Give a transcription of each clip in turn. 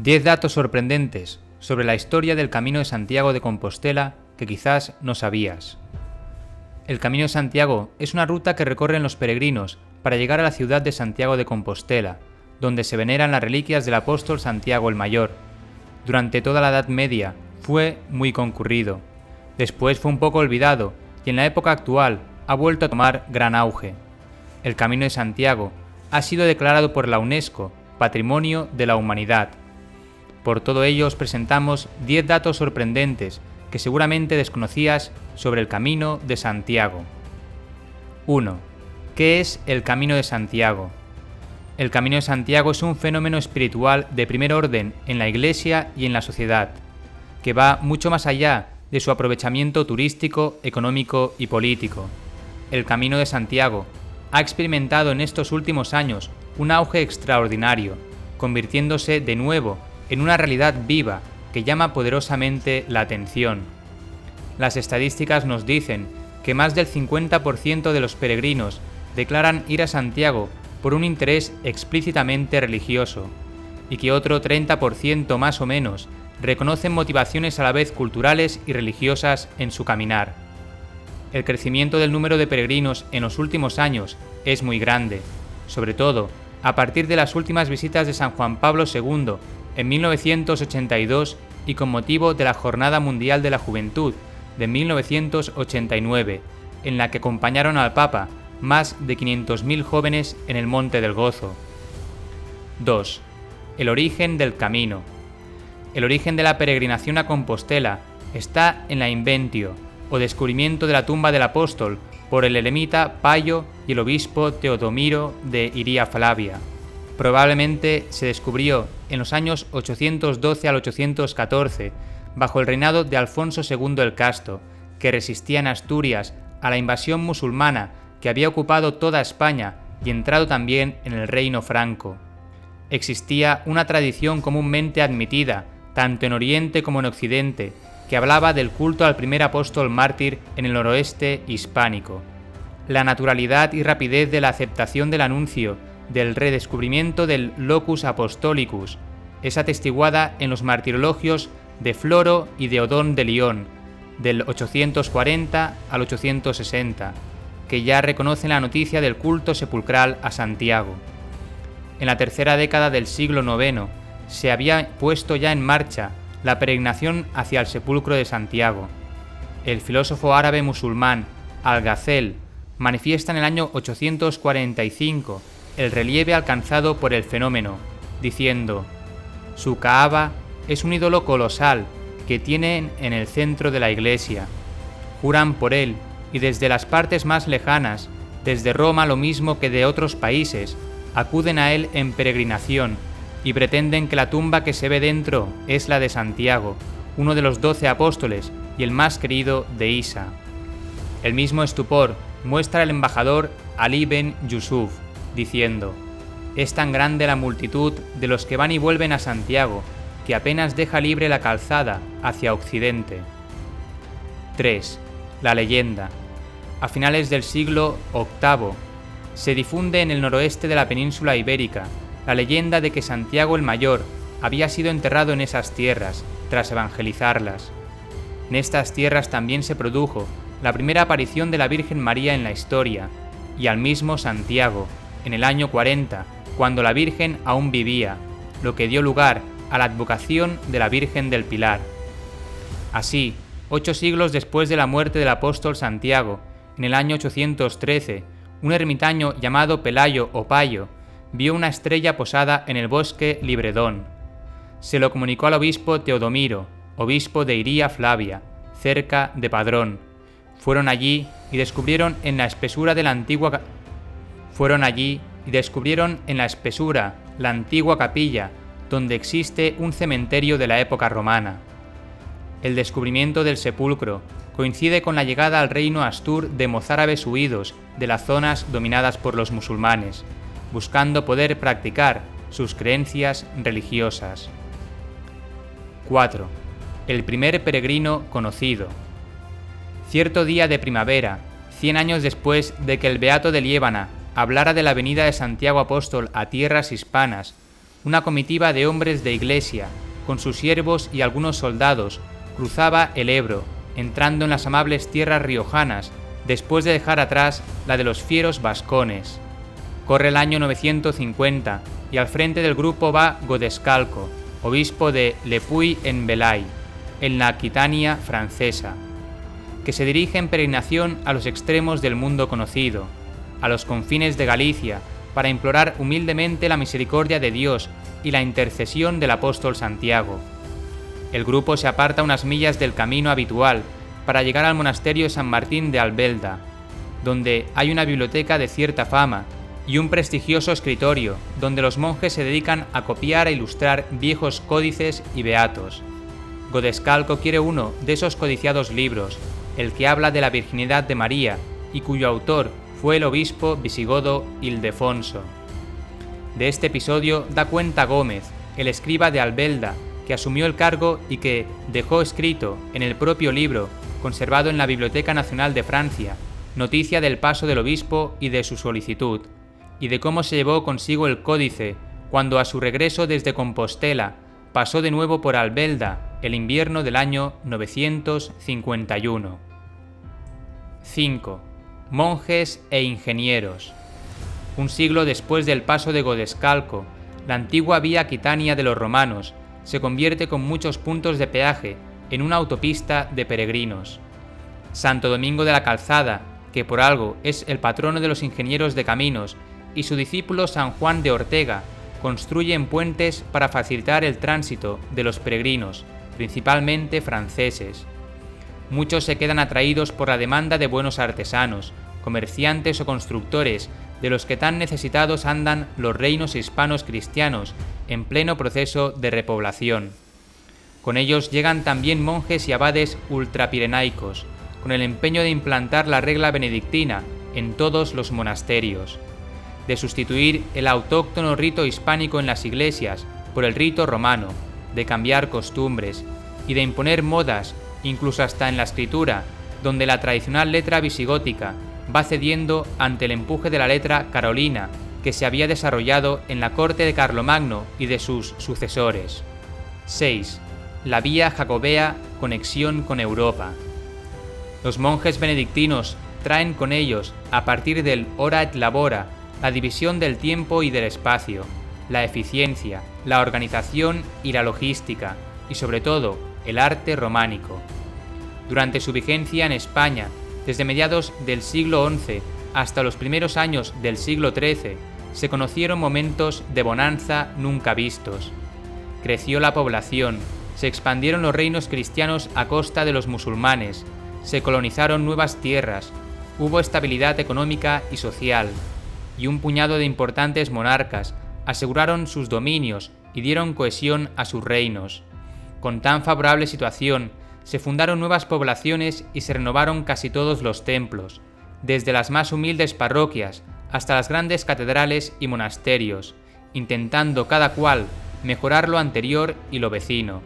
10 datos sorprendentes sobre la historia del Camino de Santiago de Compostela que quizás no sabías. El Camino de Santiago es una ruta que recorren los peregrinos para llegar a la ciudad de Santiago de Compostela, donde se veneran las reliquias del apóstol Santiago el Mayor. Durante toda la Edad Media fue muy concurrido. Después fue un poco olvidado y en la época actual ha vuelto a tomar gran auge. El Camino de Santiago ha sido declarado por la UNESCO Patrimonio de la Humanidad. Por todo ello os presentamos 10 datos sorprendentes que seguramente desconocías sobre el Camino de Santiago. 1. ¿Qué es el Camino de Santiago? El Camino de Santiago es un fenómeno espiritual de primer orden en la Iglesia y en la sociedad, que va mucho más allá de su aprovechamiento turístico, económico y político. El Camino de Santiago ha experimentado en estos últimos años un auge extraordinario, convirtiéndose de nuevo en una realidad viva que llama poderosamente la atención. Las estadísticas nos dicen que más del 50% de los peregrinos declaran ir a Santiago por un interés explícitamente religioso, y que otro 30% más o menos reconocen motivaciones a la vez culturales y religiosas en su caminar. El crecimiento del número de peregrinos en los últimos años es muy grande, sobre todo a partir de las últimas visitas de San Juan Pablo II en 1982 y con motivo de la Jornada Mundial de la Juventud de 1989, en la que acompañaron al Papa más de 500.000 jóvenes en el Monte del Gozo. 2. El origen del camino. El origen de la peregrinación a Compostela está en la inventio, o descubrimiento de la tumba del apóstol, por el eremita Payo y el obispo Teodomiro de Iria Flavia. Probablemente se descubrió en los años 812 al 814, bajo el reinado de Alfonso II el Casto, que resistía en Asturias a la invasión musulmana que había ocupado toda España y entrado también en el reino franco. Existía una tradición comúnmente admitida, tanto en Oriente como en Occidente, que hablaba del culto al primer apóstol mártir en el noroeste hispánico. La naturalidad y rapidez de la aceptación del anuncio del redescubrimiento del Locus Apostolicus es atestiguada en los martirologios de Floro y de Odón de León, del 840 al 860, que ya reconocen la noticia del culto sepulcral a Santiago. En la tercera década del siglo IX se había puesto ya en marcha la peregrinación hacia el sepulcro de Santiago. El filósofo árabe musulmán Al-Ghazali manifiesta en el año 845 el relieve alcanzado por el fenómeno, diciendo: «Su Kaaba es un ídolo colosal que tienen en el centro de la iglesia. Juran por él y desde las partes más lejanas, desde Roma lo mismo que de otros países, acuden a él en peregrinación y pretenden que la tumba que se ve dentro es la de Santiago, uno de los 12 apóstoles y el más querido de Isa». El mismo estupor muestra el embajador Ali ben Yusuf, diciendo: «Es tan grande la multitud de los que van y vuelven a Santiago, que apenas deja libre la calzada hacia Occidente». 3. La leyenda. A finales del siglo VIII, se difunde en el noroeste de la península ibérica la leyenda de que Santiago el Mayor había sido enterrado en esas tierras, tras evangelizarlas. En estas tierras también se produjo la primera aparición de la Virgen María en la historia, y al mismo Santiago, en el año 40, cuando la Virgen aún vivía, lo que dio lugar a la advocación de la Virgen del Pilar. Así, 8 siglos después de la muerte del apóstol Santiago, en el año 813, un ermitaño llamado Pelayo o Payo vio una estrella posada en el bosque Libredón. Se lo comunicó al obispo Teodomiro, obispo de Iria Flavia, cerca de Padrón. Fueron allí y descubrieron en la espesura la antigua capilla, donde existe un cementerio de la época romana. El descubrimiento del sepulcro coincide con la llegada al reino astur de mozárabes huidos de las zonas dominadas por los musulmanes, buscando poder practicar sus creencias religiosas. 4. El primer peregrino conocido. Cierto día de primavera, 100 años después de que el beato de Liébana hablara de la venida de Santiago Apóstol a tierras hispanas, una comitiva de hombres de iglesia, con sus siervos y algunos soldados, cruzaba el Ebro, entrando en las amables tierras riojanas, después de dejar atrás la de los fieros vascones. Corre el año 950 y al frente del grupo va Godescalco, obispo de Le Puy-en-Velay, en la Aquitania francesa, que se dirige en peregrinación a los extremos del mundo conocido, a los confines de Galicia, para implorar humildemente la misericordia de Dios y la intercesión del apóstol Santiago. El grupo se aparta unas millas del camino habitual para llegar al monasterio de San Martín de Albelda, donde hay una biblioteca de cierta fama y un prestigioso escritorio, donde los monjes se dedican a copiar e ilustrar viejos códices y beatos. Godescalco quiere uno de esos codiciados libros, el que habla de la virginidad de María y cuyo autor fue el obispo visigodo Ildefonso. De este episodio da cuenta Gómez, el escriba de Albelda, que asumió el cargo y que dejó escrito en el propio libro, conservado en la Biblioteca Nacional de Francia, noticia del paso del obispo y de su solicitud, y de cómo se llevó consigo el códice cuando a su regreso desde Compostela pasó de nuevo por Albelda el invierno del año 951. 5. Monjes e ingenieros. Un siglo después del paso de Godescalco, la antigua vía Aquitania de los romanos se convierte con muchos puntos de peaje en una autopista de peregrinos. Santo Domingo de la Calzada, que por algo es el patrono de los ingenieros de caminos, y su discípulo San Juan de Ortega construyen puentes para facilitar el tránsito de los peregrinos, principalmente franceses. Muchos se quedan atraídos por la demanda de buenos artesanos, comerciantes o constructores, de los que tan necesitados andan los reinos hispanos cristianos en pleno proceso de repoblación. Con ellos llegan también monjes y abades ultrapirenaicos, con el empeño de implantar la regla benedictina en todos los monasterios, de sustituir el autóctono rito hispánico en las iglesias por el rito romano, de cambiar costumbres y de imponer modas, incluso hasta en la escritura, donde la tradicional letra visigótica va cediendo ante el empuje de la letra carolina que se había desarrollado en la corte de Carlomagno y de sus sucesores. 6. La vía jacobea, conexión con Europa. Los monjes benedictinos traen con ellos, a partir del ora et labora, la división del tiempo y del espacio, la eficiencia, la organización y la logística, y sobre todo, el arte románico. Durante su vigencia en España, desde mediados del siglo XI hasta los primeros años del siglo XIII, se conocieron momentos de bonanza nunca vistos. Creció la población, se expandieron los reinos cristianos a costa de los musulmanes, se colonizaron nuevas tierras, hubo estabilidad económica y social, y un puñado de importantes monarcas aseguraron sus dominios y dieron cohesión a sus reinos. Con tan favorable situación, se fundaron nuevas poblaciones y se renovaron casi todos los templos, desde las más humildes parroquias hasta las grandes catedrales y monasterios, intentando cada cual mejorar lo anterior y lo vecino.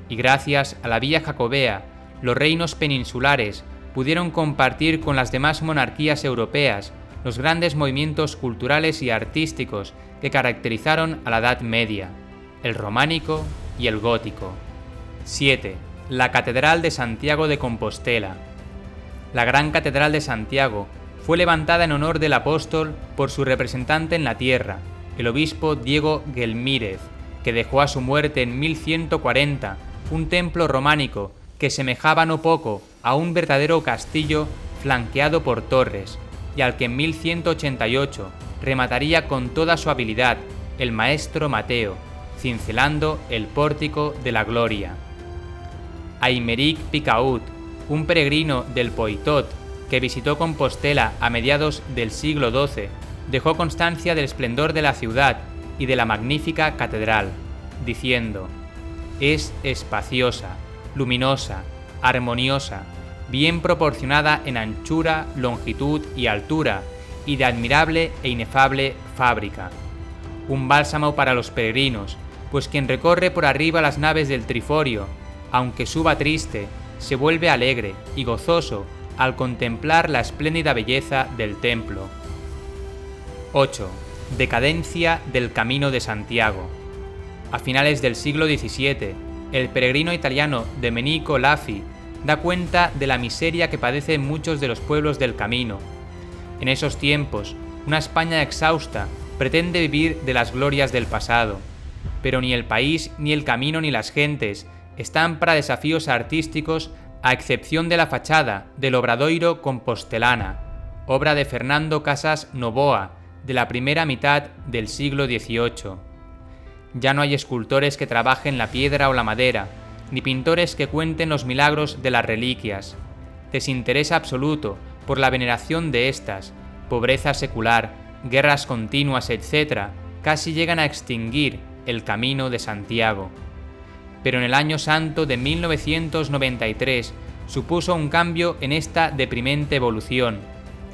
Y gracias a la vía jacobea, los reinos peninsulares pudieron compartir con las demás monarquías europeas los grandes movimientos culturales y artísticos que caracterizaron a la Edad Media, el románico y el gótico. 7. La Catedral de Santiago de Compostela. La Gran Catedral de Santiago fue levantada en honor del apóstol por su representante en la tierra, el obispo Diego Gelmírez, que dejó a su muerte en 1140 un templo románico que semejaba no poco a un verdadero castillo flanqueado por torres, y al que en 1188 remataría con toda su habilidad el maestro Mateo, cincelando el pórtico de la gloria. Aymeric Picaud, un peregrino del Poitot que visitó Compostela a mediados del siglo XII, dejó constancia del esplendor de la ciudad y de la magnífica catedral, diciendo: «Es espaciosa, luminosa, armoniosa, bien proporcionada en anchura, longitud y altura, y de admirable e inefable fábrica. Un bálsamo para los peregrinos, pues quien recorre por arriba las naves del Triforio, aunque suba triste, se vuelve alegre y gozoso al contemplar la espléndida belleza del templo». 8. Decadencia del Camino de Santiago. A finales del siglo XVII, el peregrino italiano Domenico Lafi da cuenta de la miseria que padecen muchos de los pueblos del camino. En esos tiempos, una España exhausta pretende vivir de las glorias del pasado, pero ni el país, ni el camino, ni las gentes están para desafíos artísticos, a excepción de la fachada del Obradoiro Compostelana, obra de Fernando Casas Novoa, de la primera mitad del siglo XVIII. Ya no hay escultores que trabajen la piedra o la madera, ni pintores que cuenten los milagros de las reliquias. Desinterés absoluto por la veneración de estas, pobreza secular, guerras continuas, etc., casi llegan a extinguir el Camino de Santiago. Pero en el año santo de 1993 supuso un cambio en esta deprimente evolución,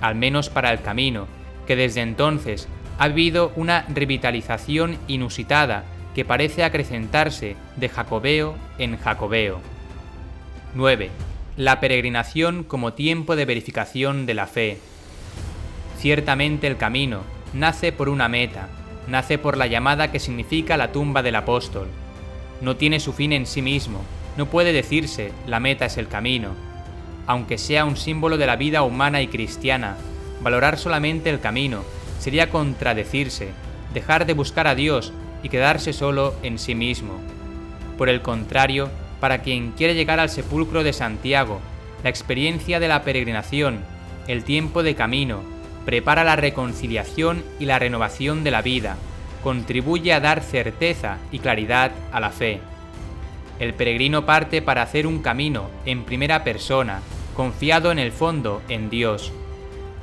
al menos para el camino, que desde entonces ha habido una revitalización inusitada que parece acrecentarse de jacobeo en jacobeo. 9. La peregrinación como tiempo de verificación de la fe. Ciertamente el camino nace por una meta, nace por la llamada que significa la tumba del apóstol. No tiene su fin en sí mismo, no puede decirse la meta es el camino. Aunque sea un símbolo de la vida humana y cristiana, valorar solamente el camino sería contradecirse, dejar de buscar a Dios y quedarse solo en sí mismo. Por el contrario, para quien quiere llegar al sepulcro de Santiago, la experiencia de la peregrinación, el tiempo de camino, prepara la reconciliación y la renovación de la vida, contribuye a dar certeza y claridad a la fe. El peregrino parte para hacer un camino en primera persona, confiado en el fondo en Dios.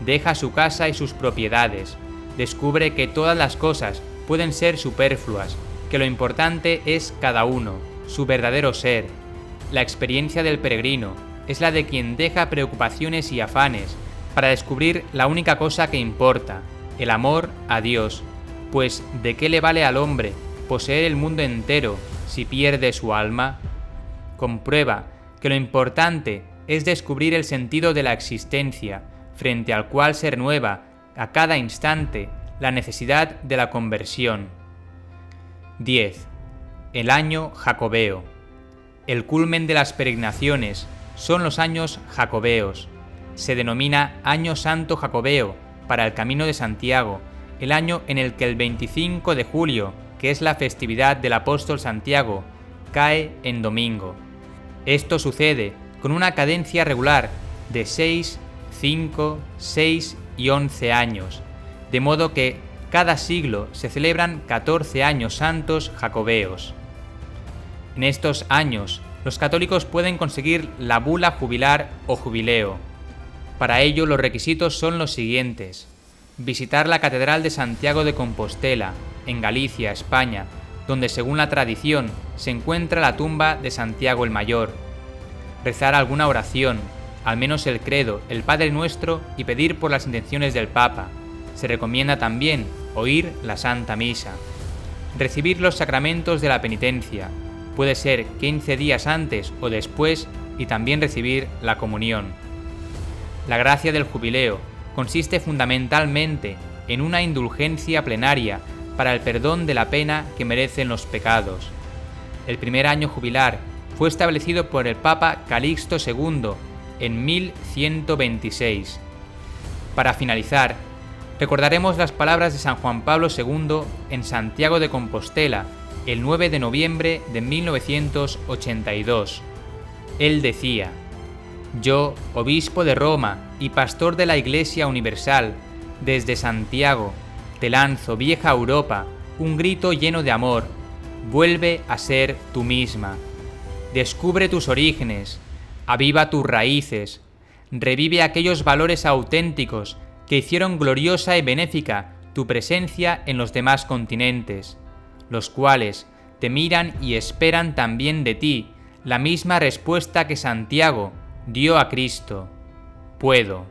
Deja su casa y sus propiedades, descubre que todas las cosas pueden ser superfluas, que lo importante es cada uno, su verdadero ser. La experiencia del peregrino es la de quien deja preocupaciones y afanes para descubrir la única cosa que importa, el amor a Dios, pues ¿de qué le vale al hombre poseer el mundo entero si pierde su alma? Comprueba que lo importante es descubrir el sentido de la existencia, frente al cual se renueva a cada instante la necesidad de la conversión. 10. El año jacobeo. El culmen de las peregrinaciones son los años jacobeos. Se denomina Año Santo Jacobeo para el Camino de Santiago, el año en el que el 25 de julio, que es la festividad del apóstol Santiago, cae en domingo. Esto sucede con una cadencia regular de 6, 5, 6 y 11 años, de modo que cada siglo se celebran 14 años santos jacobeos. En estos años, los católicos pueden conseguir la bula jubilar o jubileo. Para ello los requisitos son los siguientes: visitar la Catedral de Santiago de Compostela, en Galicia, España, donde según la tradición se encuentra la tumba de Santiago el Mayor, rezar alguna oración, al menos el credo, el Padre Nuestro, y pedir por las intenciones del Papa. Se recomienda también oír la Santa Misa. Recibir los sacramentos de la penitencia, puede ser 15 días antes o después, y también recibir la comunión. La gracia del jubileo consiste fundamentalmente en una indulgencia plenaria para el perdón de la pena que merecen los pecados. El primer año jubilar fue establecido por el Papa Calixto II en 1126. Para finalizar, recordaremos las palabras de San Juan Pablo II en Santiago de Compostela el 9 de noviembre de 1982. Él decía: «Yo, obispo de Roma y pastor de la Iglesia Universal, desde Santiago, te lanzo, vieja Europa, un grito lleno de amor. Vuelve a ser tú misma. Descubre tus orígenes, aviva tus raíces, revive aquellos valores auténticos que hicieron gloriosa y benéfica tu presencia en los demás continentes, los cuales te miran y esperan también de ti la misma respuesta que Santiago dio a Cristo: puedo».